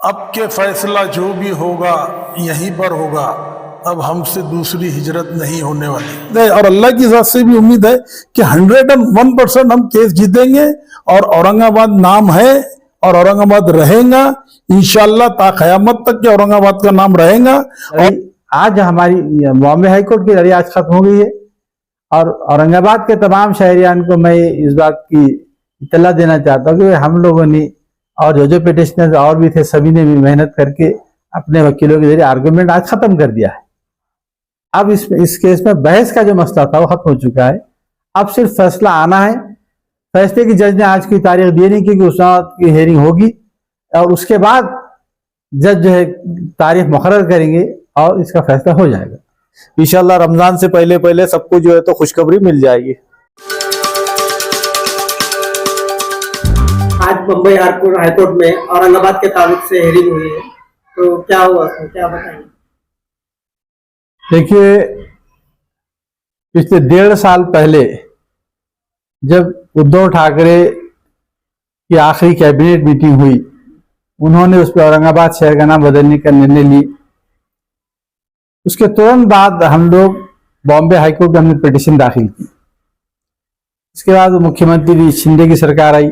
अब के फैसला जो भी होगा यहीं पर होगा, अब हमसे दूसरी हिजरत नहीं होने वाली। और अल्लाह की ज़ात से भी उम्मीद है कि 101% हम केस जीतेंगे और औरंगाबाद नाम है और औरंगाबाद रहेगा इंशाअल्लाह, ता क़यामत तक के औरंगाबाद का नाम रहेगा। और आज हमारी बॉम्बे हाईकोर्ट की लड़ाई आज खत्म हो गई है और औरंगाबाद के तमाम शहरियान को मैं इस बात की इत्तला देना चाहता हूँ कि हम लोगों ने और जो पिटिशनर्स और भी थे सभी ने भी मेहनत करके अपने वकीलों के जरिए आर्गुमेंट आज खत्म कर दिया है। अब इस केस में बहस का जो मसला था वो खत्म हो चुका है। अब सिर्फ फैसला आना है। फैसले की जज ने आज की तारीख दी नहीं क्योंकि उस की हेयरिंग होगी और उसके बाद जज जो है तारीख मुकर्रर करेंगे और इसका फैसला हो जाएगा। इंशाल्लाह रमजान से पहले पहले सबको जो है तो खुशखबरी मिल जाएगी। आज बम्बई हाईकोर्ट में औरंगाबाद के ताल्लुक से हेयरिंग हुई है, तो क्या हुआ, क्या बताएंगे? देखिए, पिछले 1.5 साल पहले जब उद्धव ठाकरे की आखिरी कैबिनेट मीटिंग हुई, उन्होंने उस पर औरंगाबाद शहर का नाम बदलने का निर्णय ली। उसके तुरंत बाद हम लोग बॉम्बे हाईकोर्ट में हमने पिटीशन दाखिल की। इसके बाद मुख्यमंत्री शिंदे की सरकार आई,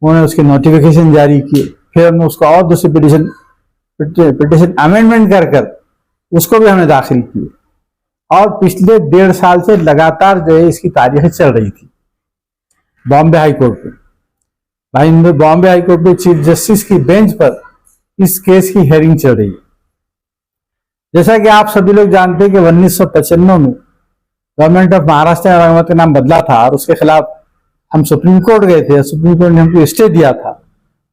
उन्होंने उसके नोटिफिकेशन जारी किए। फिर हमने उसको और दूसरी पिटीशन अमेंडमेंट कर उसको भी हमने दाखिल किए और पिछले 1.5 साल से लगातार जो है इसकी तारीखें चल रही थी बॉम्बे हाईकोर्ट में। भाई, बॉम्बे हाईकोर्ट में चीफ जस्टिस की बेंच पर इस केस की हेयरिंग चल रही है। जैसा कि आप सभी लोग जानते हैं कि 1995 में गवर्नमेंट ऑफ महाराष्ट्र ने औरंगाबाद का नाम बदला था और उसके खिलाफ हम सुप्रीम कोर्ट गए थे। सुप्रीम कोर्ट ने हमको स्टे दिया था।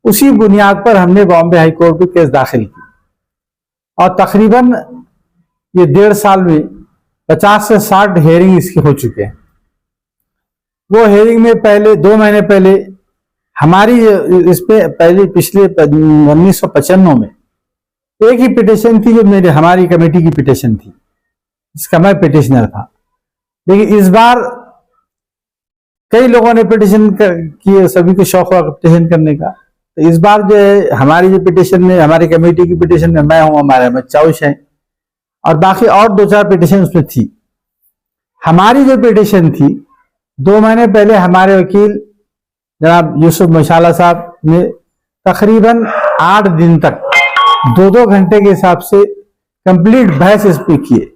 उसी बुनियाद पर हमने बॉम्बे हाईकोर्ट में केस दाखिल की और तकरीबन ये 1.5 साल में 50 से 60 हेयरिंग इसकी हो चुके हैं। वो हेयरिंग में पहले 2 महीने पहले हमारी इसमें पहले पिछले 1995 में एक ही पिटीशन थी जो हमारी कमेटी की पिटीशन थी, जिसका मैं पिटिशनर था। लेकिन इस बार कई लोगों ने पिटीशन किए, सभी को शौक हुआ पिटीशन करने का। तो इस बार जो है हमारी जो पिटीशन में, हमारी कमेटी की पिटीशन में मैं हूं, हमारे में चौश हैं और बाकी और 2-4 पिटीशन उसमें थी। हमारी जो पिटीशन थी 2 महीने पहले हमारे वकील जनाब यूसुफ मशाला साहब ने तकरीबन 8 दिन तक 2-2 घंटे के हिसाब से कंप्लीट बहस इस पे किए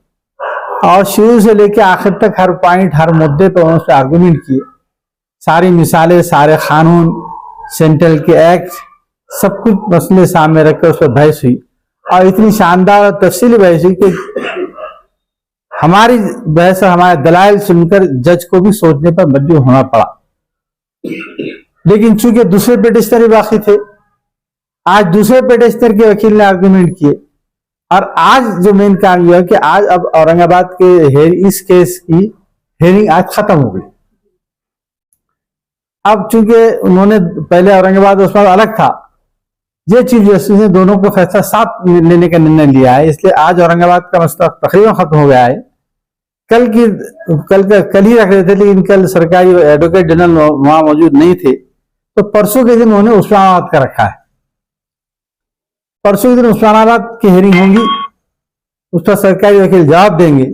और शुरू से लेकर आखिर तक हर पॉइंट, हर मुद्दे पर उन्होंने उस पर आर्गूमेंट किए। सारी मिसालें, सारे कानून, सेंट्रल के एक्ट, सब कुछ मसले सामने रखकर उस पर बहस हुई और इतनी शानदार और तफसीली बहस हुई कि हमारी बहस और हमारे दलाइल सुनकर जज को भी सोचने पर मजबूर होना पड़ा। लेकिन चूंकि दूसरे पिटिशनर भी बाकी थे, आज दूसरे पिटिशनर के वकील ने आर्गूमेंट किए और आज जो मेन काम यह है कि आज अब औरंगाबाद के इस केस की हेयरिंग आज खत्म हो गई। अब चूंकि उन्होंने पहले औरंगाबाद उस्मान अलग था, ये चीफ जस्टिस ने दोनों को फैसला साथ लेने का निर्णय लिया है, इसलिए आज औरंगाबाद का मसला तकरीबन खत्म हो गया है। कल ही रख रहे थे, लेकिन कल सरकारी एडवोकेट जनरल वहां मौजूद नहीं थे, तो परसों के दिन उन्होंने उस्मानाबाद का रखा है। परसों के दिन उस्मानाबाद की हेयरिंग होगी, उस पर सरकारी वकील जवाब देंगे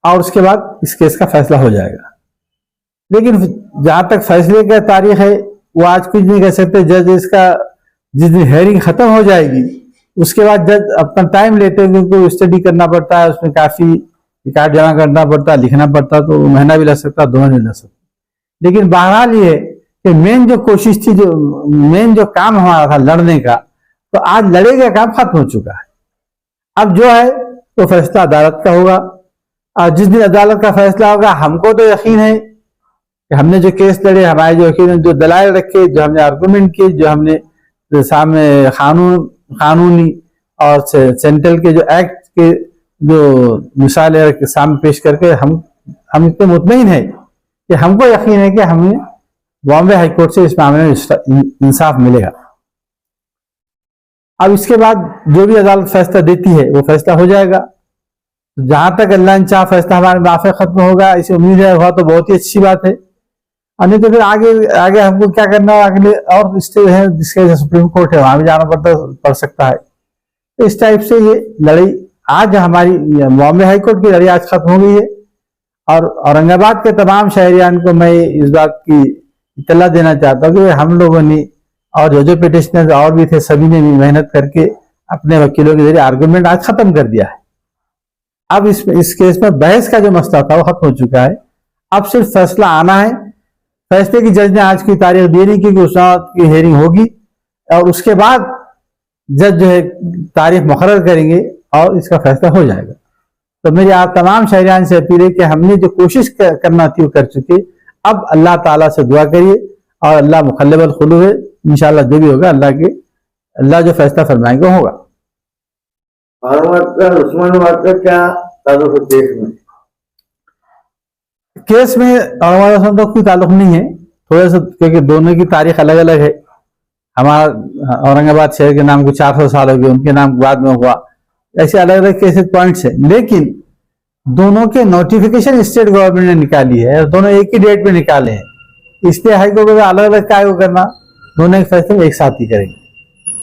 और उसके बाद इस केस का फैसला हो जाएगा। लेकिन जहां तक फैसले का तारीख है वो आज कुछ नहीं कह सकते। जज इसका जिस दिन हेयरिंग खत्म हो जाएगी उसके बाद जज अपना टाइम लेते हैं, क्योंकि स्टडी करना पड़ता है, उसमें काफी रिकॉर्ड जमा करना पड़ता है, लिखना पड़ता है, तो महीना भी लग सकता है, 2 महीने लग सकते। लेकिन बहरहाल ये कि मेन जो कोशिश थी, जो मेन जो काम हमारा था लड़ने का, तो आज लड़े का काम खत्म हो चुका है। अब जो है तो फैसला अदालत का होगा और जिस दिन अदालत का फैसला होगा, हमको तो यकीन है कि हमने जो केस लड़े, हमारे जो वकील जो दलाइल रखे, जो हमने आर्गूमेंट किए, जो हमने सामने कानूनी और सेंट्रल के जो एक्ट के जो मिसालें सामने पेश करके हम इतने मुतमईन है कि हमको यकीन है कि हमें बॉम्बे हाईकोर्ट से इस मामले में इंसाफ मिलेगा। अब इसके बाद जो भी अदालत फैसला देती है वो फैसला हो जाएगा। जहां तक अल्लाह ने चाहा फैसला हमारे माफे खत्म होगा, इसे उम्मीद है, हुआ तो बहुत ही अच्छी बात है। और नहीं तो फिर आगे आगे हमको क्या करना है, अगले और स्टेज है जिसके सुप्रीम कोर्ट है, वहां भी जाना पड़ सकता है। तो इस टाइप से ये लड़ाई आज हमारी बॉम्बे हाईकोर्ट की लड़ाई आज खत्म हो गई है। और औरंगाबाद के तमाम शहरियान को मैं इस बात की इत्तला देना चाहता हूँ कि हम लोगों ने और जो पिटिशनर और भी थे, सभी ने भी मेहनत करके अपने वकीलों के जरिए आर्गुमेंट आज खत्म कर दिया है। अब इस केस में बहस का जो मसला था वो खत्म हो चुका है। अब सिर्फ फैसला आना है। फैसले की जज ने आज की तारीख दी नहीं क्योंकि उस की हेयरिंग होगी और उसके बाद जज जो है तारीख मुकर्रर करेंगे और इसका फैसला हो जाएगा। तो मेरी आप तमाम शहरियान से अपील है कि हमने जो कोशिश करना थी वो कर चुके। अब अल्लाह ताला से दुआ करिए और अल्लाह मुखल्लिबुल खुलूब है, इंशाल्लाह जो भी होगा अल्लाह जो फैसला फरमाएंगे होगा। उस्मानाबाद का क्या ताल्लुक है केस में औरंगाबाद से तो कोई ताल्लुक नहीं है, थोड़ा सा, क्योंकि दोनों की तारीख अलग अलग है। हमारा औरंगाबाद शहर के नाम को 400 साल हो गए, उनके नाम बाद में हुआ, ऐसे अलग अलग केसेस पॉइंट्स है। लेकिन दोनों के नोटिफिकेशन स्टेट गवर्नमेंट ने निकाली है और दोनों एक ही डेट पे निकाले हैं। इसलिए हाईकोर्ट को अलग अलग काय को करना, दोनों के फैसले एक साथ ही करेंगे।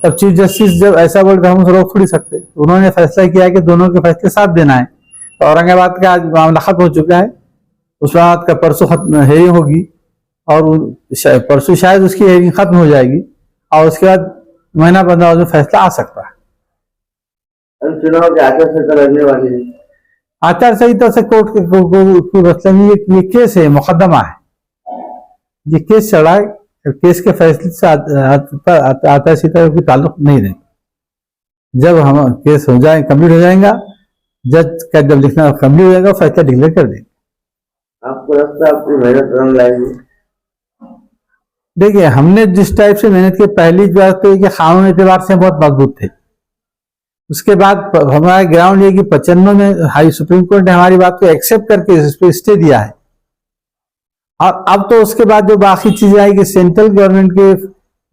तब चीफ जस्टिस जब ऐसा बोल तो हम उसे रोक थोड़ी सकते। उन्होंने फैसला किया कि दोनों के फैसले साथ देना है। तो औरंगाबाद का आज मामला खत्म हो चुका है, उस्मानाबाद का परसों हेयरिंग होगी और परसों शायद उसकी हेयरिंग खत्म हो जाएगी और उसके बाद महीना 15 में फैसला आ सकता है। चुनाव की आचार संहिता लगने वाली है। आचार संहिता से कोर्ट के मसला नहीं, ये केस है, मुकदमा है, ये केस चढ़ा है। केस के फैसले से आचार संहिता का कोई ताल्लुक नहीं रहेगा। जब हम केस हो जाए कंप्लीट हो जाएगा, जज का जब लिखना कंप्लीट हो जाएगा फैसला डिक्लेयर कर देंगे। आपको लगता है आपकी मेहनत रंग लाएगी? देखिए, हमने जिस टाइप से मेहनत की, पहली बात तो ये कि कानून एतबार से बहुत मजबूत थे। उसके बाद हमारा ग्राउंड ये कि 95 में हाई सुप्रीम कोर्ट ने हमारी बात को एक्सेप्ट करके इस पे स्टे दिया है। और अब तो उसके बाद जो बाकी चीजें आई कि सेंट्रल गवर्नमेंट के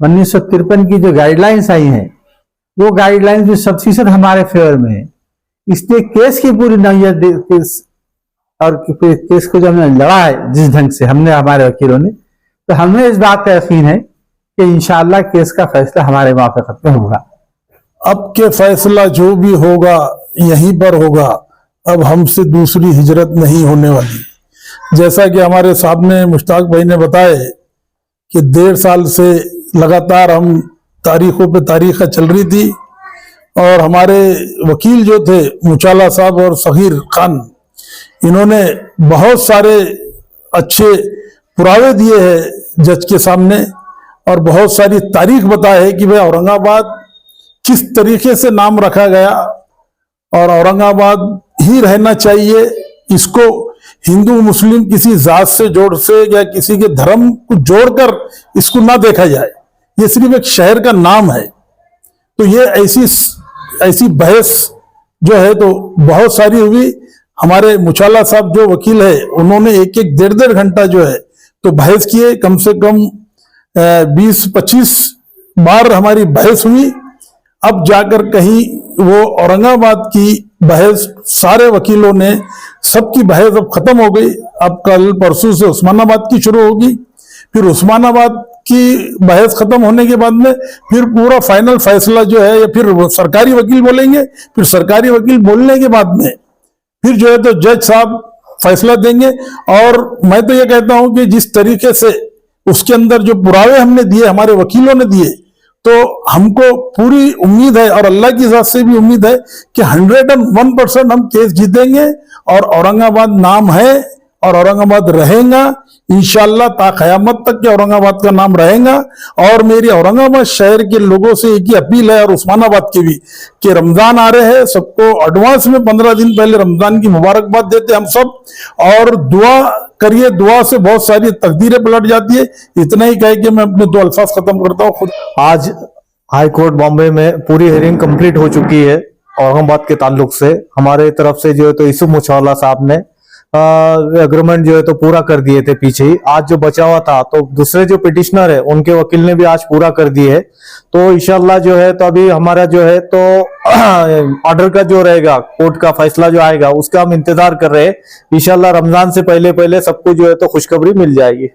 1953 की जो गाइडलाइंस आई हैं, वो गाइडलाइंस भी 100% हमारे फेवर में है। इसलिए केस की पूरी नौयत और केस को जो हमने लड़ा है जिस ढंग से हमने, हमारे वकीलों ने, तो हमें इस बात का यकीन है कि इंशाल्लाह केस का फैसला हमारे मुआफ़क़त में होगा। अब के फैसला जो भी होगा यहीं पर होगा। अब हमसे दूसरी हिजरत नहीं होने वाली। जैसा कि हमारे सामने मुश्ताक भाई ने बताया कि 1.5 साल से लगातार हम तारीखों पे तारीख चल रही थी और हमारे वकील जो थे मुचाला साहब और सगीर खान, इन्होंने बहुत सारे अच्छे पुरावे दिए हैं जज के सामने और बहुत सारी तारीख बताए है कि भाई औरंगाबाद किस तरीके से नाम रखा गया और औरंगाबाद ही रहना चाहिए। इसको हिंदू मुस्लिम किसी जात से जोड़ से या किसी के धर्म को जोड़कर इसको ना देखा जाए, ये सिर्फ एक शहर का नाम है। तो ये ऐसी बहस जो है तो बहुत सारी हुई। हमारे मुचाला साहब जो वकील है उन्होंने एक 1.5 घंटा जो है तो बहस किए, कम से कम 20-25 बार हमारी बहस हुई। अब जाकर कहीं वो औरंगाबाद की बहस सारे वकीलों ने, सबकी बहस अब खत्म हो गई। अब कल परसों से उस्मानाबाद की शुरू होगी, फिर उस्मानाबाद की बहस खत्म होने के बाद में फिर पूरा फाइनल फैसला जो है या फिर सरकारी वकील बोलेंगे, फिर सरकारी वकील बोलने के बाद में फिर जो है तो जज साहब फैसला देंगे। और मैं तो ये कहता हूं कि जिस तरीके से उसके अंदर जो पुरावे हमने दिए, हमारे वकीलों ने दिए, तो हमको पूरी उम्मीद है और अल्लाह की ज़ात से भी उम्मीद है कि 101% हम केस जीतेंगे और औरंगाबाद नाम है और औरंगाबाद रहेगा इंशाअल्लाह। ता क़यामत तक के औरंगाबाद का नाम रहेगा। और मेरी औरंगाबाद शहर के लोगों से एक ही अपील है और उस्मानाबाद के भी कि रमजान आ रहे हैं, सबको एडवांस में 15 दिन पहले रमजान की मुबारकबाद देते हम सब, और दुआ करिए, दुआ से बहुत सारी तकदीरें पलट जाती है। इतना ही कह के मैं अपने 2 अल्फाज खत्म करता हूँ। खुद आज हाई कोर्ट बॉम्बे में पूरी हियरिंग कंप्लीट हो चुकी है औरंगाबाद के ताल्लुक से। हमारे तरफ से जो है तो यूसुफ मुचाला साहब ने एग्रीमेंट जो है तो पूरा कर दिए थे पीछे ही। आज जो बचा हुआ था तो दूसरे जो पिटिशनर है उनके वकील ने भी आज पूरा कर दिए है। तो इंशाल्लाह जो है तो अभी हमारा जो है तो ऑर्डर का जो रहेगा, कोर्ट का फैसला जो आएगा उसका हम इंतजार कर रहे हैं। इंशाल्लाह रमजान से पहले सबको जो है तो खुशखबरी मिल जाएगी।